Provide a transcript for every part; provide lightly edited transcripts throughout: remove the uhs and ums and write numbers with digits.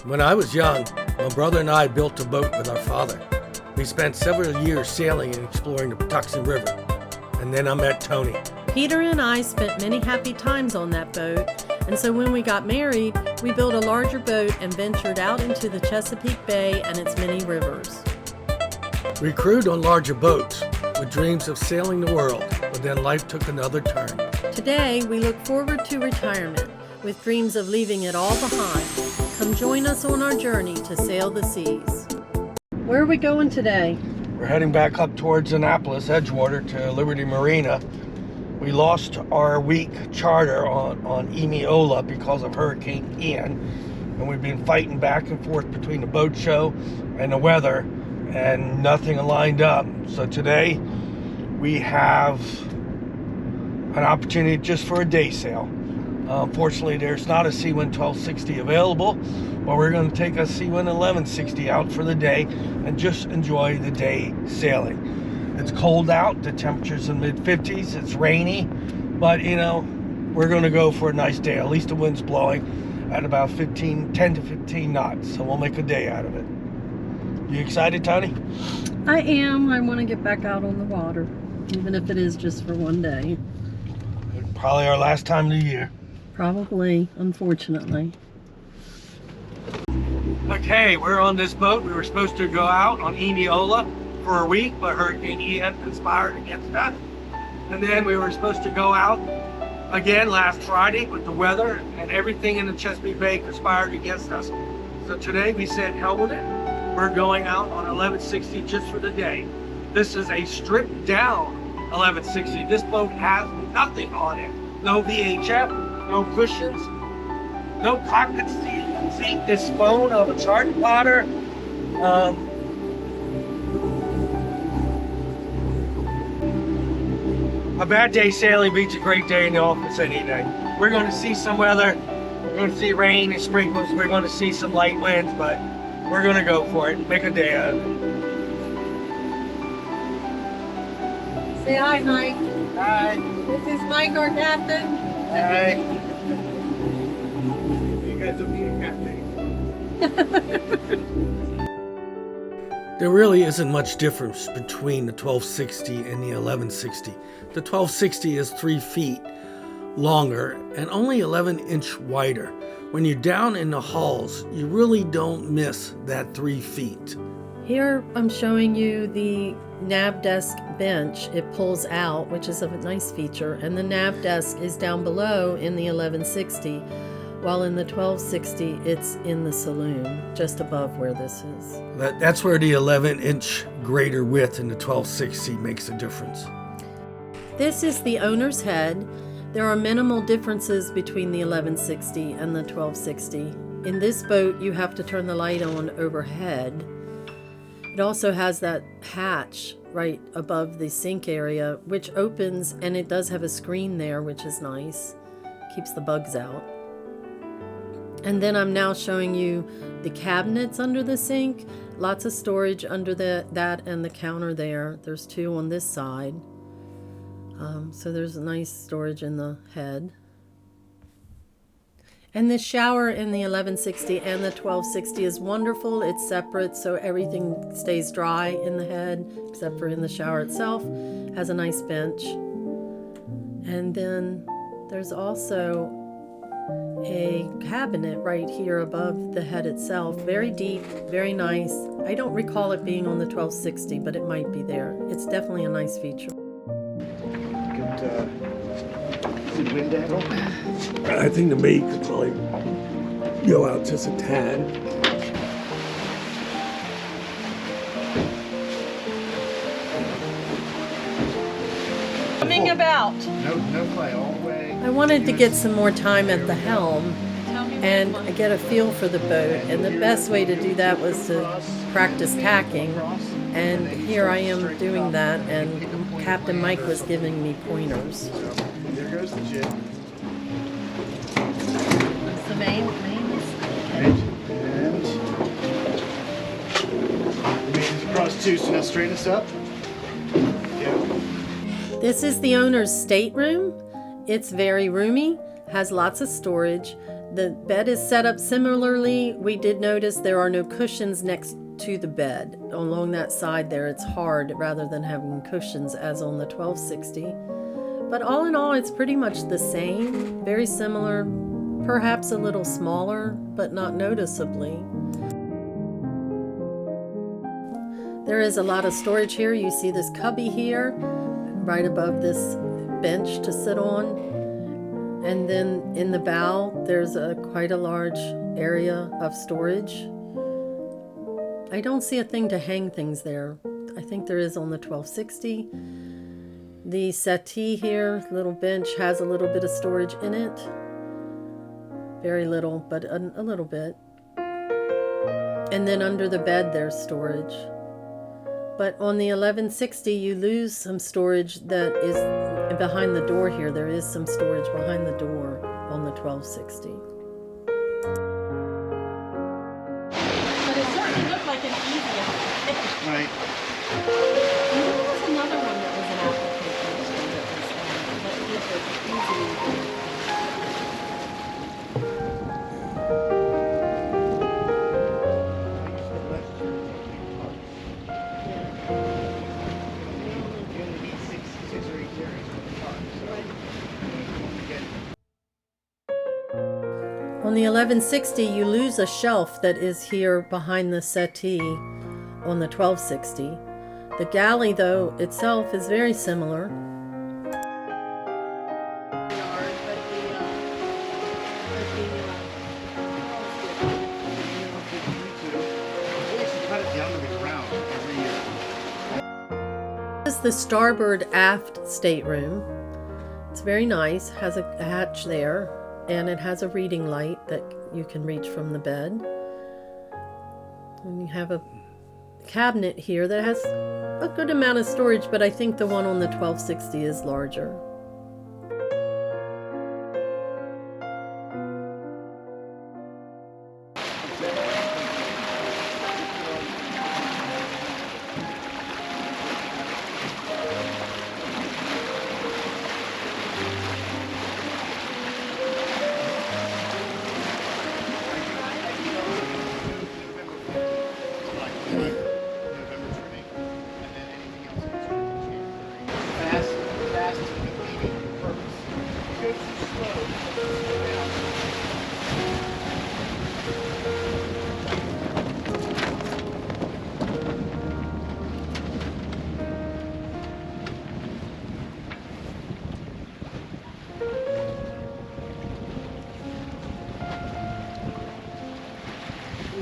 When I was young, my brother and I built a boat with our father. We spent several years sailing and exploring the Patuxent River. And then I met Toni. Peter and I spent many happy times on that boat, and so when we got married, we built a larger boat and ventured out into the Chesapeake Bay and its many rivers. We crewed on larger boats with dreams of sailing the world, but then life took another turn. Today, we look forward to retirement with dreams of leaving it all behind. Come join us on our journey to sail the seas. Where are we going today? We're heading back up towards Annapolis, Edgewater, to Liberty Marina. We lost our week charter on Emiola because of Hurricane Ian, and we've been fighting back and forth between the boat show and the weather, and nothing lined up. So today we have an opportunity just for a day sail. Unfortunately, there's not a Seawind 1260 available, but we're going to take a Seawind 1160 out for the day and just enjoy the day sailing. It's cold out, the temperature's in mid-50s, it's rainy, but you know, we're going to go for a nice day. At least the wind's blowing at about 10 to 15 knots, so we'll make a day out of it. You excited, Toni? I am. I want to get back out on the water, even if it is just for one day. Probably our last time of the year. Probably, unfortunately. Okay, we're on this boat. We were supposed to go out on Emiola for a week, but Hurricane Ian conspired against us. And then we were supposed to go out again last Friday, with the weather and everything in the Chesapeake Bay conspired against us. So today we said, hell with it. We're going out on 1160 just for the day. This is a stripped down 1160. This boat has nothing on it. No VHF. No cushions, no cockpit seat, this phone of a chart plotter. A bad day sailing beats a great day in the office any day. We're going to see some weather, we're going to see rain and sprinkles, we're going to see some light winds, but we're going to go for it, make a day out of it. Say hi, Mike. Hi. This is Mike, our captain. Hi. There really isn't much difference between the 1260 and the 1160. The 1260 is 3 feet longer and only 11-inch wider. When you're down in the hulls, you really don't miss that 3 feet. Here I'm showing you the nav desk bench. It pulls out, which is a nice feature, and the nav desk is down below in the 1160, while in the 1260 it's in the saloon, just above where this is. That's where the 11-inch greater width in the 1260 makes a difference. This is the owner's head. There are minimal differences between the 1160 and the 1260. In this boat, you have to turn the light on overhead. It also has that hatch right above the sink area, which opens, and it does have a screen there, which is nice. Keeps the bugs out. And then I'm now showing you the cabinets under the sink. Lots of storage under that and the counter there. There's 2 on this side. So there's a nice storage in the head. And the shower in the 1160 and the 1260 is wonderful. It's separate, so everything stays dry in the head, except for in the shower itself. Has a nice bench. And then there's also a cabinet right here above the head itself. Very deep, very nice. I don't recall it being on the 1260, but it might be there. It's definitely a nice feature. See the wind angle? I think the mate could probably go out just a tad. Coming about. No play all the way. I wanted to get some more time at the helm and get a feel for the boat, and the best way to do that was to practice tacking, and here I am doing that, and Captain Mike was giving me pointers. There goes the jib. That's the main. And the main is across too, so now straighten us up. Go. This is the owner's stateroom. It's very roomy, has lots of storage. The bed is set up similarly. We did notice there are no cushions next to the bed. Along that side there, it's hard rather than having cushions as on the 1260. But all in all, it's pretty much the same, very similar, perhaps a little smaller, but not noticeably. There is a lot of storage here. You see this cubby here, right above this bench to sit on. And then in the bow, there's quite a large area of storage. I don't see a thing to hang things there. I think there is on the 1260. The settee here, little bench, has a little bit of storage in it. Very little, but a little bit. And then under the bed there's storage. But on the 1160 you lose some storage that is behind the door here. There is some storage behind the door on the 1260. But it certainly looked like an easy Right. There was another one that was an application that was easy. On the 1160, you lose a shelf that is here behind the settee on the 1260. The galley, though, itself is very similar. This is the starboard aft stateroom. It's very nice, has a hatch there. And it has a reading light that you can reach from the bed. And you have a cabinet here that has a good amount of storage, but I think the one on the 1260 is larger.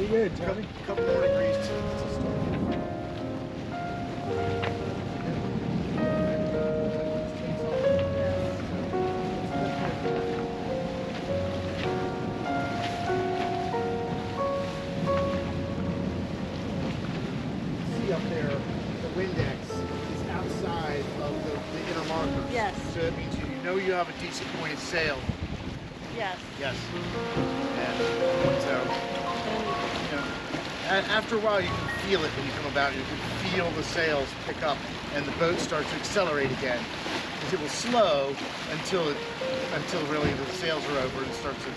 Good, Tony. A couple more degrees to start. See up there, the Windex is outside of the inner markers. Yes. So that means you know you have a decent point of sail. Yes. Yes. And so, after a while you can feel it when you come about. You can feel the sails pick up and the boat starts to accelerate again. Because it will slow until really the sails are over and starts to...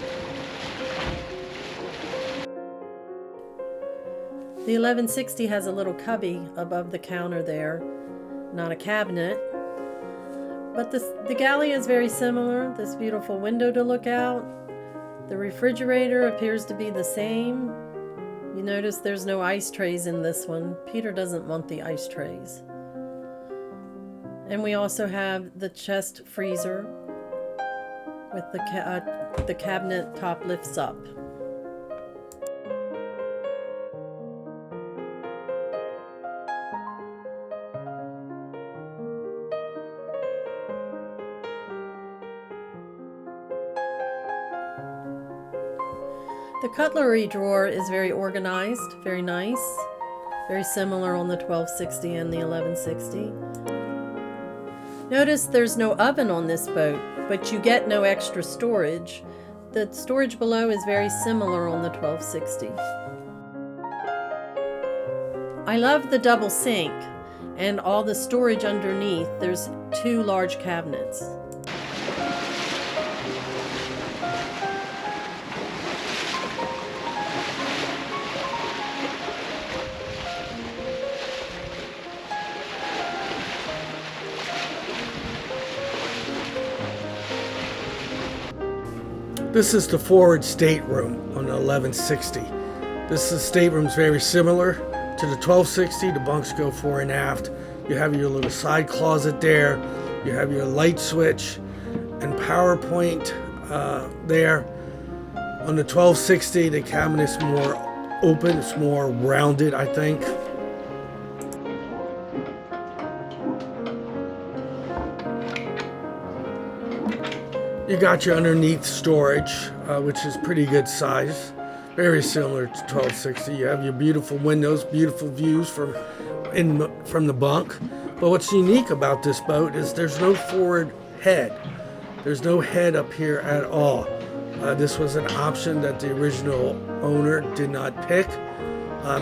The 1160 has a little cubby above the counter there, not a cabinet. But the galley is very similar. This beautiful window to look out. The refrigerator appears to be the same. You notice there's no ice trays in this one. Peter doesn't want the ice trays. And we also have the chest freezer with the cabinet top lifts up. The cutlery drawer is very organized, very nice, very similar on the 1260 and the 1160. Notice there's no oven on this boat, but you get no extra storage. The storage below is very similar on the 1260. I love the double sink and all the storage underneath. There's two large cabinets. This is the forward stateroom on the 1160. This stateroom's very similar to the 1260. The bunks go fore and aft. You have your little side closet there. You have your light switch and power point there. On the 1260, the cabinet's more open. It's more rounded, I think. You got your underneath storage, which is pretty good size. Very similar to 1260. You have your beautiful windows, beautiful views from the bunk. But what's unique about this boat is there's no forward head. There's no head up here at all. This was an option that the original owner did not pick.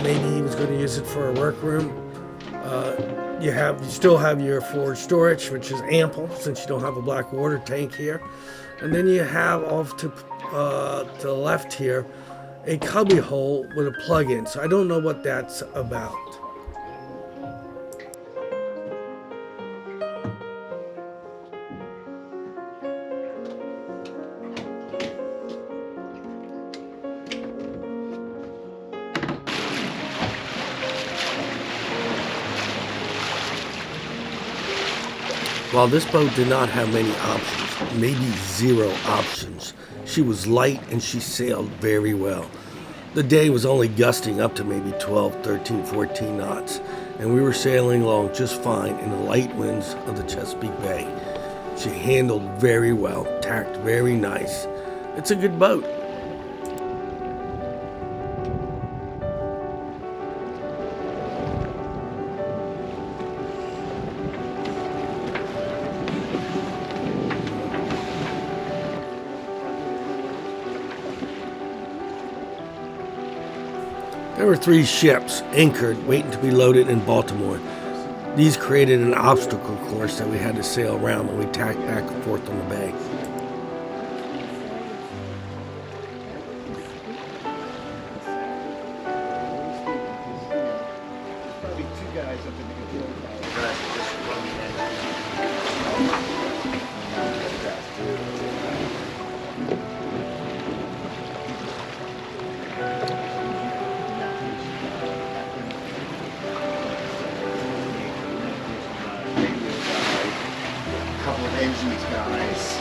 Maybe he was going to use it for a workroom. You still have your forward storage, which is ample since you don't have a black water tank here. And then you have off to the left here a cubby hole with a plug-in. So I don't know what that's about. While this boat did not have many options, maybe 0 options, she was light and she sailed very well. The day was only gusting up to maybe 12, 13, 14 knots, and we were sailing along just fine in the light winds of the Chesapeake Bay. She handled very well, tacked very nice. It's a good boat. There were 3 ships anchored, waiting to be loaded in Baltimore. These created an obstacle course that we had to sail around when we tacked back and forth on the bay. Probably 2 guys up in the control couple of engines guys.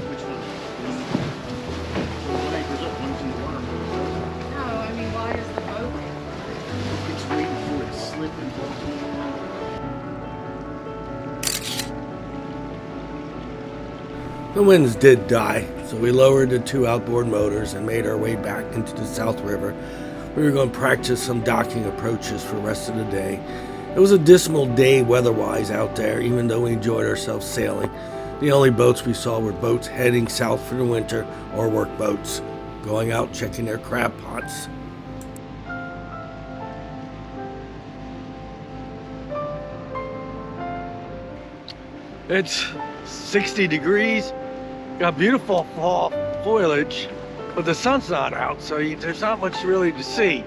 Which one? One anchors up, one's in the water. No, I mean, why is the boat there? It's waiting for it to slip and The winds did die, so we lowered the 2 outboard motors and made our way back into the South River. We were going to practice some docking approaches for the rest of the day. It was a dismal day weather-wise out there, even though we enjoyed ourselves sailing. The only boats we saw were boats heading south for the winter or work boats, going out checking their crab pots. It's 60 degrees. Got beautiful fall foliage, but the sun's not out, so there's not much really to see.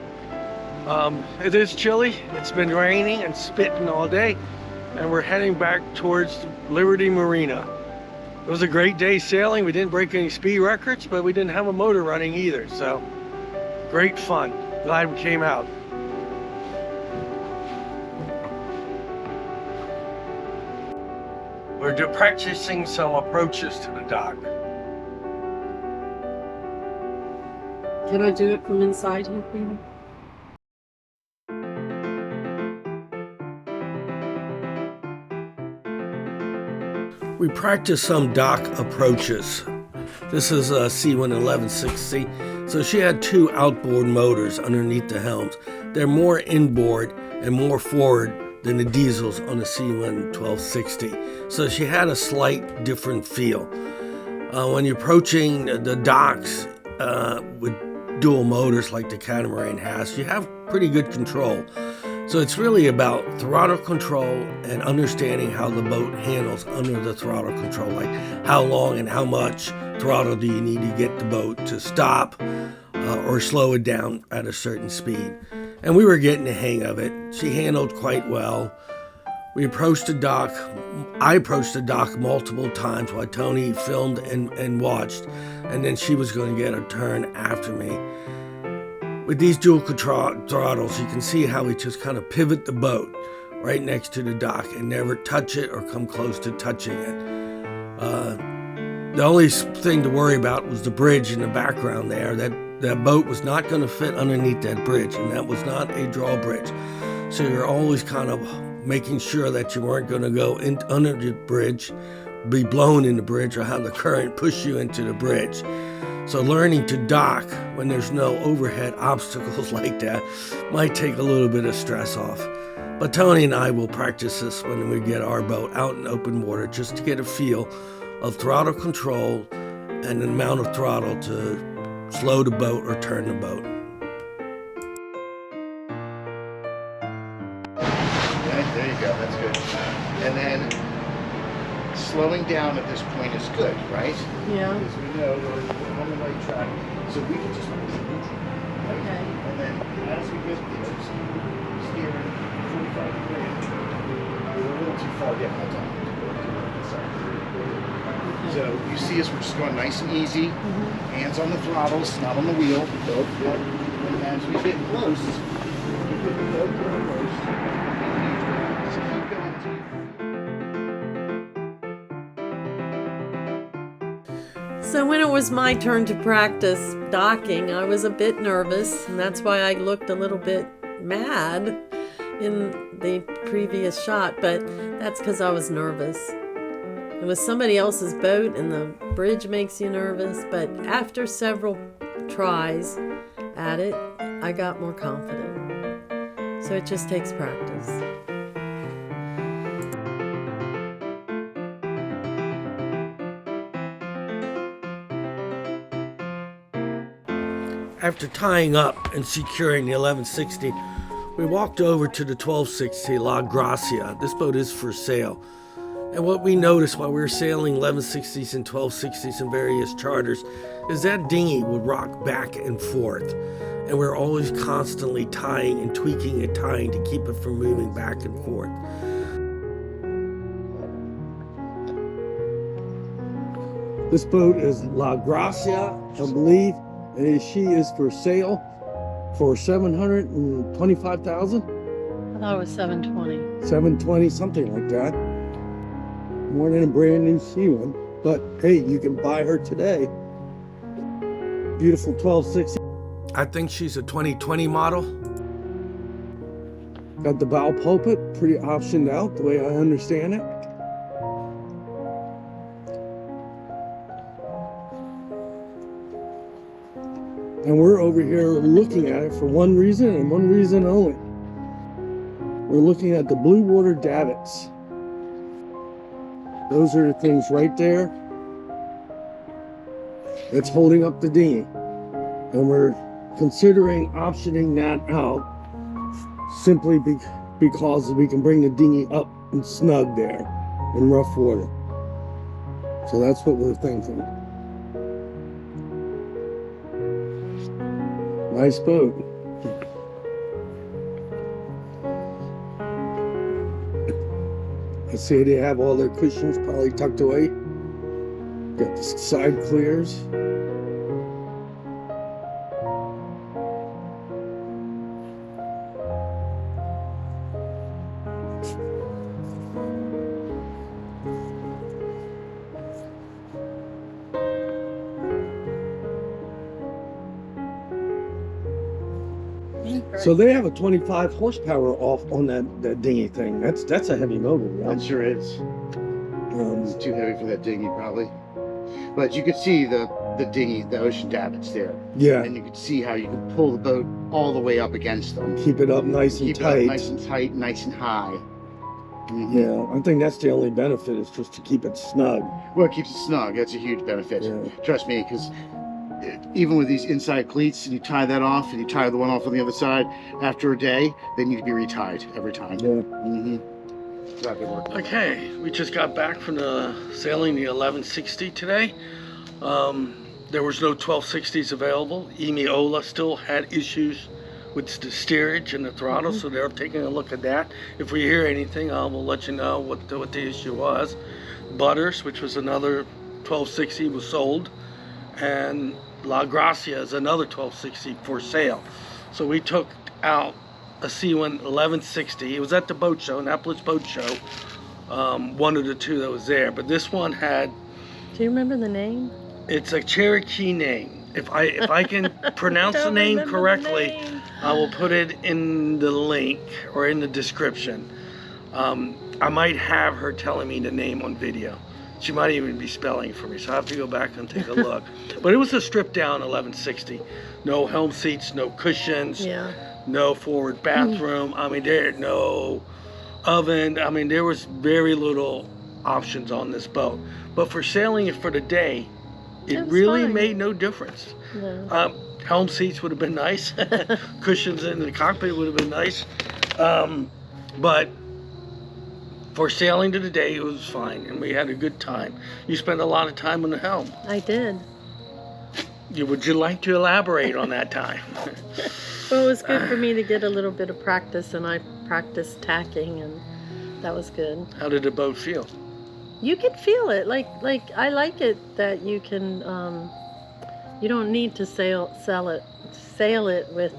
It is chilly. It's been raining and spitting all day, and we're heading back towards Liberty Marina. It was a great day sailing. We didn't break any speed records, but we didn't have a motor running either, so great fun. Glad we came out. We're practicing some approaches to the dock. Can I do it from inside here, Peter? We practiced some dock approaches. This is a Seawind 1160, so she had 2 outboard motors underneath the helms. They're more inboard and more forward than the diesels on the Seawind 1260. So she had a slight different feel. When you're approaching the docks with dual motors like the Catamaran has, you have pretty good control. So it's really about throttle control and understanding how the boat handles under the throttle control, like how long and how much throttle do you need to get the boat to stop or slow it down at a certain speed. and we were getting the hang of it. She handled quite well. We approached the dock. I approached the dock multiple times while Toni filmed and watched, and then she was going to get a turn after me. With these dual throttles, you can see how we just kind of pivot the boat right next to the dock and never touch it or come close to touching it. The only thing to worry about was the bridge in the background there. That boat was not going to fit underneath that bridge, and that was not a drawbridge. So you're always kind of making sure that you weren't going to go under the bridge, be blown in the bridge, or have the current push you into the bridge. So learning to dock when there's no overhead obstacles like that might take a little bit of stress off. But Toni and I will practice this when we get our boat out in open water, just to get a feel of throttle control and the amount of throttle to slow the boat or turn the boat. Okay, there you go, that's good. And then slowing down at this point is good, right? Yeah. Because we know we're on the right track, so we can just hold it neutral. Right? Okay. And then as we get there, steering 45 degrees, we're a little too far down. Hold on. So you see us, we're just going nice and easy. Hands on the throttles, not on the wheel. And as we get close, we put the boat reverse. So keep going to So when it was my turn to practice docking, I was a bit nervous, and that's why I looked a little bit mad in the previous shot, but that's because I was nervous. It was somebody else's boat, and the bridge makes you nervous, but after several tries at it, I got more confident. So it just takes practice. After tying up and securing the 1160, we walked over to the 1260 La Gracia. This boat is for sale. And what we noticed while we were sailing 1160s and 1260s in various charters is that dinghy would rock back and forth. And we're always constantly tying and tweaking and tying to keep it from moving back and forth. This boat is La Gracia, I believe. And she is for sale for $725,000. I thought it was 720. $720, something like that. More than a brand new Seawind. But hey, you can buy her today. Beautiful 1260. I think she's a 2020 model. Got the bow pulpit pretty optioned out the way I understand it. And we're over here looking at it for one reason and one reason only. We're looking at the blue water davits. Those are the things right there that's holding up the dinghy. And we're considering optioning that out simply because we can bring the dinghy up and snug there in rough water. So that's what we're thinking. Nice boat. I see they have all their cushions probably tucked away. Got the side clears. So they have a 25 horsepower off on that dinghy thing. That's a heavy motor. Right? That sure is. It's too heavy for that dinghy probably. But you could see the dinghy, the ocean davits there. Yeah. And you could see how you could pull the boat all the way up against them. Keep it up nice and tight. Keep it up nice and tight, nice and high. Mm-hmm. Yeah, I think that's the only benefit is just to keep it snug. Well, it keeps it snug. That's a huge benefit. Yeah. Trust me, because even with these inside cleats, and you tie that off, and you tie the one off on the other side, after a day, they need to be retied every time. Yeah. Mm-hmm. Okay, we just got back from sailing the 1160 today. There was no 1260s available. Emiola still had issues with the steerage and the throttle, so they're taking a look at that. If we hear anything, we'll let you know what the issue was. Butters, which was another 1260, was sold, and La Gracia is another 1260 for sale. So we took out a Seawind 1160. It was at the boat show, Annapolis Boat Show. One of the two that was there, but this one had. Do you remember the name? It's a Cherokee name. If I can pronounce the name correctly, I will put it in the link or in the description. I might have her telling me the name on video. She might even be spelling it for me, so I have to go back and take a look. But it was a stripped down 1160. No helm seats, no cushions, no forward bathroom. I mean, no oven. I mean, there was very little options on this boat. But for sailing it for the day, it really made no difference. No. Helm seats would have been nice. Cushions in the cockpit would have been nice. But for sailing to the day, it was fine, and we had a good time. You spent a lot of time on the helm. I did. Would you like to elaborate on that time? Well, it was good for me to get a little bit of practice, and I practiced tacking, and that was good. How did the boat feel? You can feel it. Like I like it that you can. You don't need to sail it with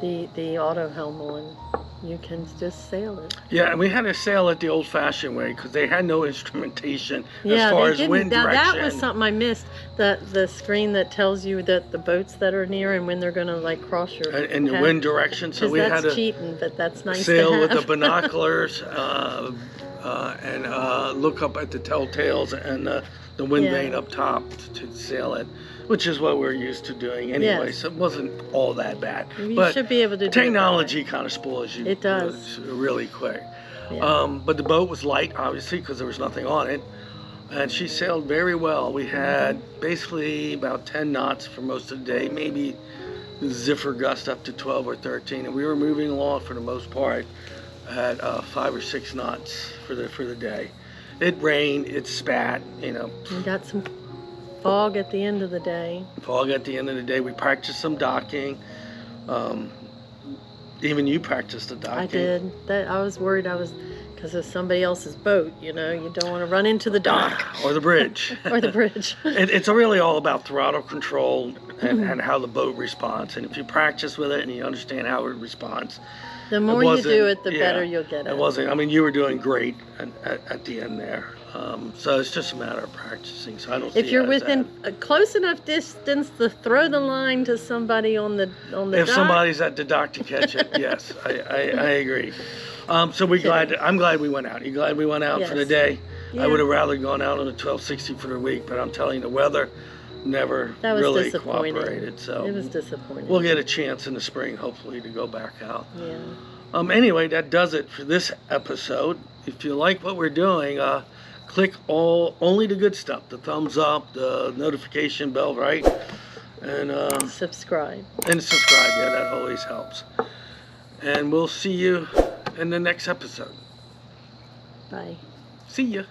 the auto helm on. You can just sail it. Yeah, and we had to sail it the old-fashioned way because they had no instrumentation as far as wind now, direction. that was something I missed. The screen that tells you that the boats that are near and when they're going to like cross your and the path. wind direction. So we had to cheating, but that's nice sail to have. with the binoculars and look up at the telltales and the wind vane up top to sail it, which is what we're used to doing anyway. Yes. So it wasn't all that bad. You should be able to do technology kind of spoils you. It does. Really quick. Yeah. But the boat was light, obviously, because there was nothing on it. And she sailed very well. We had basically about 10 knots for most of the day, maybe ziffer gust up to 12 or 13. And we were moving along for the most part at 5 or 6 knots for the day. It rained, it spat, We got some fog at the end of the day. Fog at the end of the day. We practiced some docking. Even you practiced the docking. I did. I was worried because of somebody else's boat, you don't want to run into the dock. Or the bridge. Or the bridge. It's really all about throttle control and how the boat responds. And if you practice with it and you understand how it responds, the more you do it, the better you'll get it. It wasn't. I mean, you were doing great at the end there. So it's just a matter of practicing. So I don't see if you're it as within that. a close enough distance to throw the line to somebody on the If dock. somebody's at the dock to catch it, yes, I agree. So I'm glad we went out. You glad we went out for the day? Yeah. I would have rather gone out on a 1260 for the week, but I'm telling you, the weather never really cooperated. So it was disappointing. We'll get a chance in the spring, hopefully, to go back out. Yeah. Anyway, that does it for this episode. If you like what we're doing, click only the good stuff, the thumbs up, the notification bell, right? And subscribe. And subscribe, yeah, that always helps. And we'll see you in the next episode. Bye. See ya.